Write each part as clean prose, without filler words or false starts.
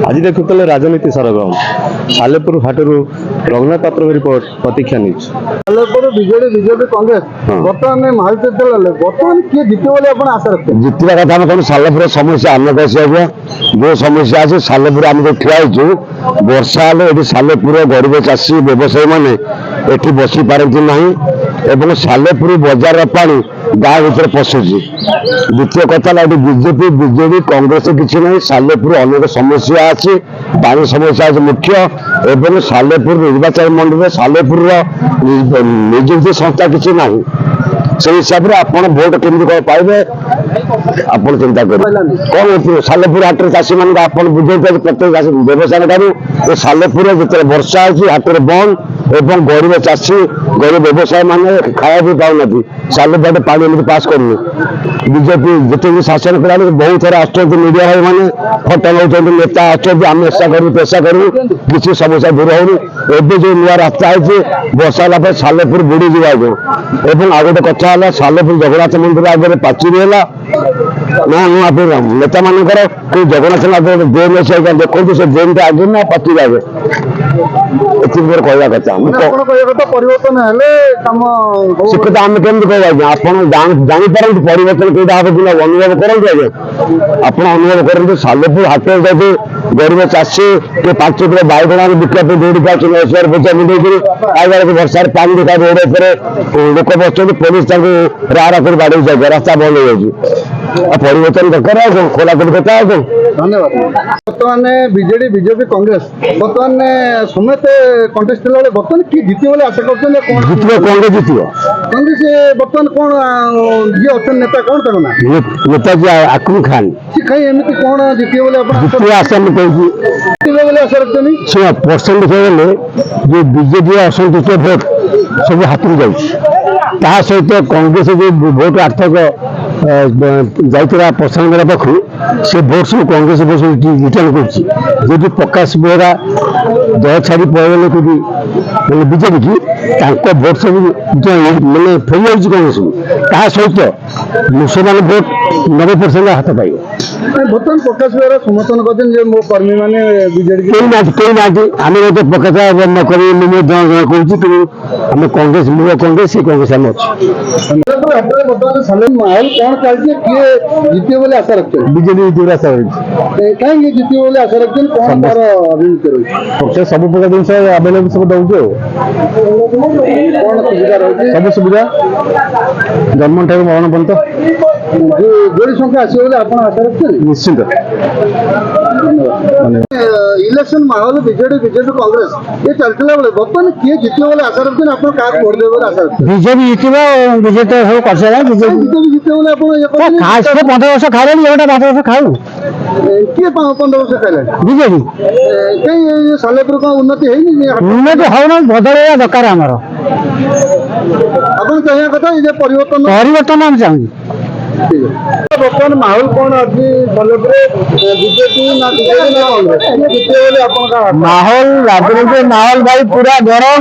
आज देखुले राजनीति सरगम सालेपुर हाटरू Raghunath Patra report Pratiksha news. Salepur BJD BJP Congress बर्तमान महायुद्ध बर्तमान किए जितने बोले अपन आशा रखते हैं जितने कथा कौन सालेपुर समस्या आम कह जो समस्या अच्छे सालेपुर आम ठिया वर्षा हेल्ले सालेपुर गरीब चाषी व्यवसायी मैंने ये बसी पारती ना सालेपुर बजार पानी गाँ भर पशुची। द्वितीय कथा बीजेपी बीजेडी कांग्रेस किसी ना सालेपुर अनेक समस्या अच्छी पानी समस्या अच्छे मुख्य एवं सालेपुर निर्वाचन मंडल सालेपुर निजुक्ति संस्था किसी ना से हिसाब से आप भोट केमी पाइबे आप चिंता कौन सालेपुर हाट चाषी मान आप बुझे प्रत्येक व्यवसाय ठार सालेपुर जिते वर्षा अच्छी हाट बंद एवं गरीब चाषी गरीब व्यवसाय मैंने खाया भी पाऊना सालेपुर पानी एमती पास करूँ बीजेपी जिते भी शासन करा बहुत थर आस मीडिया भाई मैंने फटो नौ नेता आम ऐसा करूँ पैसा करूँ किसी समस्या दूर होनी एवं जो नुआ रास्ता है वर्षा है सालेपुर बुड़ी जावाक एवं आ गए कथा है सालेपुर जगन्नाथ मंदिर आगे पाचेरी है ना नेता मानकर कोई जगन्नाथ मंदिर ड्रेन अच्छे देखो से ड्रेन आगे ना पाचेरी आगे कहवा कथा परिवर्तन से कथा आम केमी कह आप जापार परिवर्तन कईटा हम कि अनुभव करूँ आज्ञा आप अनुभव करूँ सालेपुर हाट जाते गरीब चाषी के 5 किलो बैगण बिका दौड़ी पास बोझा मुंडे आगे वर्षा पानी देखा रोड पर लोक बस पुलिस रा कर बाड़ी जाए रास्ता बंद हो जाए परिवर्तन दरकार खोला खोली कथा धन्यवाद। बर्तमान बीजेडी बीजेपी कांग्रेस बर्तमान समस्त कंटेस्ट बर्तमान किए जितने बोले आशा कर कांग्रेस जित कांग्रेस बर्तमान कौन जी अच्छा नेता कौन तक ना नेताजी आकुम खान कहीं एमती कौन जितने बोले आशा बोले आशा रखते परसेंट कहले जो बीजेपी असंतुष्ट भोट सब हाथ में जा सहित कांग्रेस जो भोट आर्थिक जाता प्रशांत पाखु से भोट सब कांग्रेस रिटर्न कर प्रकाश बेहरा दह छाड़ी पड़े कौटी बीजेपी की भोट सब मैंने फेरी जाऊँगी कांग्रेस को सहित मुसलमान भोट 90% हाथ पाइब। बर्तमान प्रकाश बेहरा समर्थन कर मो कर्मी मैंने बीजेडी कहीं ना आम गोटे प्रकाश नक आम कांग्रेस मूल कांग्रेस से कांग्रेस आम बर्तमान माहौल कौन चलती किए जितने बोले आशा रखते हैं बीजेपी जीत आशा रही कहीं जितने बोले आशा रखते हैं कौन तार अभिमुख्य रही सब प्रकार जिन आवेलेबल सब दौर कौन सुविधा रही सब सुविधा जन्म ठार मरण पर्यंत जोड़ी संख्या आसो आप आशा रखते हैं निश्चिंत। इलेक्शन माहौल बीजेडी बीजेपी कांग्रेस ये चलता बेले बर्तमान किए जितने बोले आशा रखते हैं आप भोट देवे आशा रखते बीजेपी जीत बीजेपी सब कर बीजेपी जितने बोले खास 15 वर्ष खाए 5 वर्ष खाऊ किए 15 वर्ष खाइले बीजेपी कहीं सालेपुर का उन्नति है उन्नति होना बदल दरकार आमर आप चाहिए कथा ये परिवर्तन हम चाहूँ। बर्तमान माहौल कौन अच्छी सालेपुर बीजेपी ना बीजेडी ना कांग्रेस जितने बोले आप माहौल राजनीति माहौल भाई पूरा गरम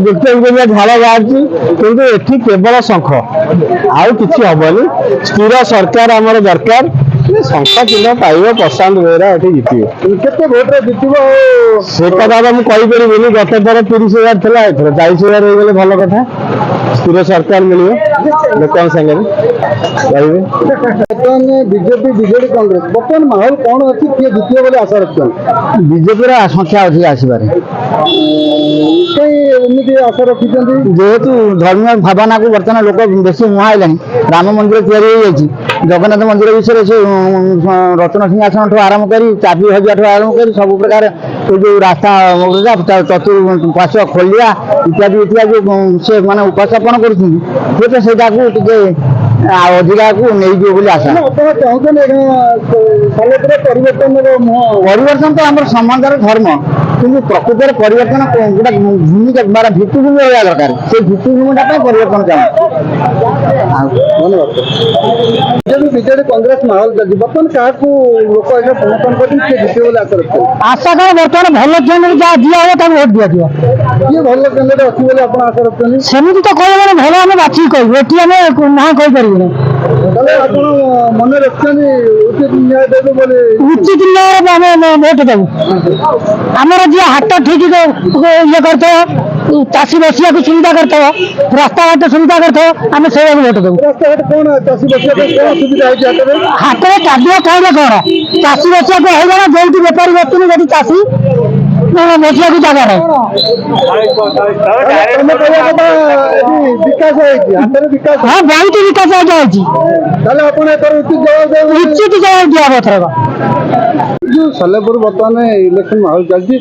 देखते झाड़ बाहर किंतु एठी केवल शंख आउ किसी हेनी स्थिर सरकार आमर दरकार शंख चिन्ह पाइब प्रशांत बेहरा ये जितब केते भोट जितब से कथा मुझे कहीपरि गत थर 30,000 था एथर 40,000 हो गले भल कथा स्थिर सरकार मिले लोक सागर बर्तमान बीजेपी बीजेडी कांग्रेस बर्तमान माहौल कौन अच्छी किए जितने बोले आशा रखते हैं बीजेपी संख्या अधिक आसबार कहीं एमती आशा रखी जेहेतु धर्म भावना को बर्तमान लोक बेस मुहाइला राम मंदिर तैयारी जगन्नाथ मंदिर विषय से रत्न सिंहासन ठू आरंभ कर चाबी हजिया ठू आरंभ कर सब प्रकार जो रास्ता चतुर्पाश खोलिया इत्यादि इत्यादि से मैंने उपस्थापन कर अधिका को नहीं बोली आशा चाहते परिवर्तन परिवर्तन तो आम समाज धर्म କିନ୍ତୁ ପ୍ରକୃତରେ ପରିବର୍ତ୍ତନ ଗୋଟେ ଭୂମିକା ମାନେ ଭିତ୍ତିଭୂମି ରହିବା ଦରକାର ସେଇ ଭିତ୍ତିଭୂମିଟା ପାଇଁ ପରିବର୍ତ୍ତନ ଚାହୁଁ ବିଜେପି ବିଜେଡି କଂଗ୍ରେସ ମାହୋଲ ଚାଲିଛି ବର୍ତ୍ତମାନ କାହାକୁ ଲୋକ ଏବେ ସମର୍ଥନ କରୁଛନ୍ତି କିଏ ଜିତିବ ବୋଲି ଆଶା ରଖିଛନ୍ତି ଆଶା କଣ ବର୍ତ୍ତମାନ ଭଲ କ୍ୟାଣ୍ଡିଡେଟ୍ ଯାହା ଦିଆ ହବ ତାକୁ ଭୋଟ ଦିଆଯିବ। କିଏ ଭଲ କ୍ୟାଣ୍ଡିଡେଟ୍ ଅଛି ବୋଲି ଆପଣ ଆଶା ରଖିଛନ୍ତି ସେମିତି ତ କହିବ ମାନେ ଭଲ ଆମେ ବାଛିକି କହିବୁ ଏଠି ଆମେ ନାଁ କହିପାରିବୁନି। ତାହେଲେ ଆପଣ ମନେ ରଖିଛନ୍ତି ଉଚିତ ନ୍ୟାୟ ଦେବେ ବୋଲି ଉଚିତ ନ୍ୟାୟରେ ଆମେ ଭୋଟ ଦେବୁ। ଆମର ଯିଏ ହାଟ ଠିକ ଇଏ କରିଥିବ ଚାଷୀ ବସିବାକୁ ସୁବିଧା କରିଥିବ ରାସ୍ତାଘାଟ ସୁବିଧା କରିଥିବ ଆମେ ସେଇଆକୁ ଭୋଟ ଦେବୁ। ରାସ୍ତାଘାଟ କଣ ଚାଷୀ ବସିବା ପାଇଁ କଣ ଅସୁବିଧା ହେଇଛି ହାଟରେ ହାଟରେ କାଦୁଅ କହିଲେ କଣ ଚାଷୀ ବସିବାକୁ ହଇରାଣ ଯୋଉଠି ବେପାରୀ ବସୁନି ସେଠି ଚାଷୀ ବସିବାକୁ ଜାଗା ନାହିଁ। ତମେ କହିବା କଥା ଏଠି ବିକାଶ ହେଇଛି ହାଟରେ ବିକାଶ ହଁ ବହୁତ ବିକାଶ ହେଇଛି ତାହେଲେ ଆପଣ ଏଥର ଉଚିତ ଜବାବ ଦେବେ ଉଚିତ ଜବାବ ଦିଆହବ ଏଥରକ। ଯୋଉ ସାଲେପୁର ବର୍ତ୍ତମାନ ଇଲେକ୍ସନ ମାହୋଲ ଚାଲିଛି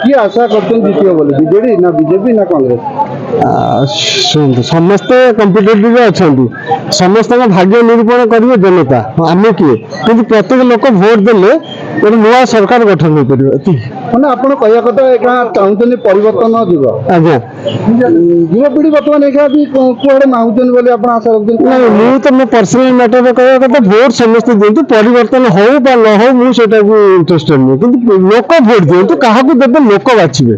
କିଏ ଆଶା କରୁଛନ୍ତି ଜିତିବ ବୋଲି ବିଜେଡି ନା ବିଜେପି ନା କଂଗ୍ରେସ ଶୁଣନ୍ତୁ ସମସ୍ତେ କମ୍ପିଟେଟିଭ୍ ଅଛନ୍ତି ସମସ୍ତଙ୍କ ଭାଗ୍ୟ ନିରୂପଣ କରିବେ ଜନତା ଆମେ କିଏ କିନ୍ତୁ ପ୍ରତ୍ୟେକ ଲୋକ ଭୋଟ ଦେଲେ ଗୋଟେ ନୂଆ ସରକାର ଗଠନ ହୋଇପାରିବ ଏତିକି। ମାନେ ଆପଣ କହିବା କଥା ଏକା ଚାହୁଁଛନ୍ତି ପରିବର୍ତ୍ତନ ଯିବ ଆଜ୍ଞା ଯୁବପିଢି ବର୍ତ୍ତମାନ ଏକା ବି କୁଆଡେ ମାଗୁଛନ୍ତି ବୋଲି ଆପଣ ଆଶା ରଖୁଛନ୍ତି ନାଇଁ ମୁଁ ତ ମୋ ପର୍ସନାଲ ମ୍ୟାଟରରେ କହିବା କଥା ଭୋଟ ସମସ୍ତେ ଦିଅନ୍ତୁ ପରିବର୍ତ୍ତନ ହଉ ବା ନ ହଉ ମୁଁ ସେଇଟାକୁ ଇଣ୍ଟରେଷ୍ଟେଡ୍ ନୁହେଁ କିନ୍ତୁ ଲୋକ ଭୋଟ ଦିଅନ୍ତୁ କାହାକୁ ଦେବେ ଲୋକ ବାଛିବେ।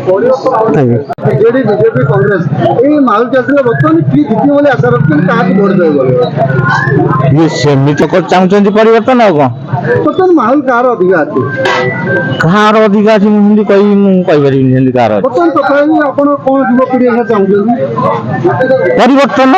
ଆଜ୍ଞା ବିଜେଡି ବିଜେପି କଂଗ୍ରେସ ଏଇ ମାହୋଲ ଚାଲିଥିଲେ ବର୍ତ୍ତମାନ କିଏ ଜିତିବ ବୋଲି ଆଶା ରଖୁଛନ୍ତି କାହାକୁ ଭୋଟ ଦେବେ ବୋଲି ସେମିତି ଚାହୁଁଛନ୍ତି ପରିବର୍ତ୍ତନ ଆଉ କଣ ବର୍ତ୍ତମାନ ମାହୋଲ କାହାର ଅଧିକା ଅଛି କାହାର ଅଧିକା ଅଛି ମୁଁ ସେମିତି କହିବି ମୁଁ କହିପାରିବିନି ସେମିତି କାହାର ଅଛି ବର୍ତ୍ତମାନ ତଥାପି ଆପଣ କଣ ଯୁବପିଢି ଏକା ଚାହୁଁଛନ୍ତି ପରିବର୍ତ୍ତନ